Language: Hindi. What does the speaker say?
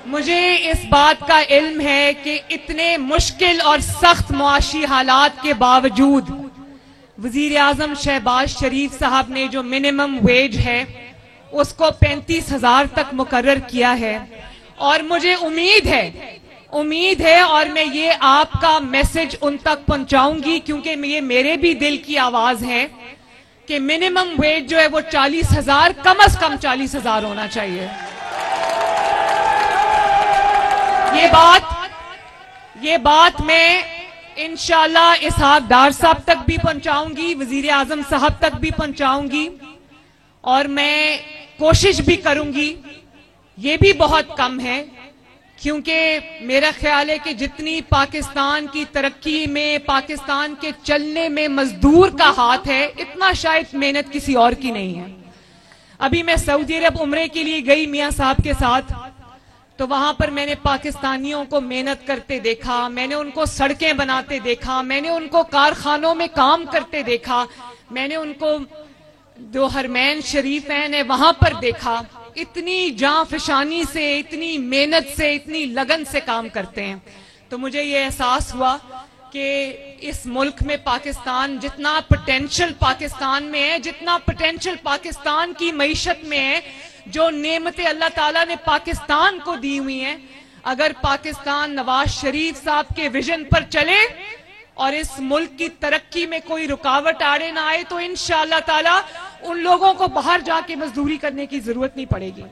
मुझे इस बात का इल्म है कि इतने मुश्किल और सख्त मुआशी हालात के बावजूद वजीर आजम शहबाज शरीफ साहब ने जो मिनिमम वेज है उसको 35,000 तक मुकर्रर किया है। और मुझे उम्मीद है और मैं ये आपका मैसेज उन तक पहुंचाऊंगी, क्योंकि ये मेरे भी दिल की आवाज है कि मिनिमम वेज जो है वो 40,000, कम से कम 40,000 होना चाहिए। ये बात मैं इंशाल्लाह इसहाक डार साहब तक भी पहुंचाऊंगी, वजीर आजम साहब तक भी पहुंचाऊंगी, और मैं कोशिश भी करूंगी। ये भी बहुत कम है, क्योंकि मेरा ख्याल है कि जितनी पाकिस्तान की तरक्की में, पाकिस्तान के चलने में मजदूर का हाथ है, इतना शायद मेहनत किसी और की नहीं है। अभी मैं सऊदी अरब उम्रे के लिए गई मियां साहब के साथ, तो वहां पर मैंने पाकिस्तानियों को मेहनत करते देखा, मैंने उनको सड़कें बनाते देखा, मैंने उनको कारखानों में काम करते देखा, मैंने उनको जो हरमैन शरीफैन है वहां पर देखा। इतनी जांफशानी से, इतनी मेहनत से, इतनी लगन से काम करते हैं। तो मुझे ये एहसास हुआ कि इस मुल्क में पाकिस्तान, जितना पोटेंशियल पाकिस्तान में है, जितना पोटेंशियल पाकिस्तान की मईशत में है, जो नेमतें अल्लाह ताला ने पाकिस्तान को दी हुई हैं, अगर पाकिस्तान नवाज शरीफ साहब के विजन पर चले और इस मुल्क की तरक्की में कोई रुकावट आड़े ना आए, तो इंशाअल्लाह ताला उन लोगों को बाहर जाके मजदूरी करने की जरूरत नहीं पड़ेगी।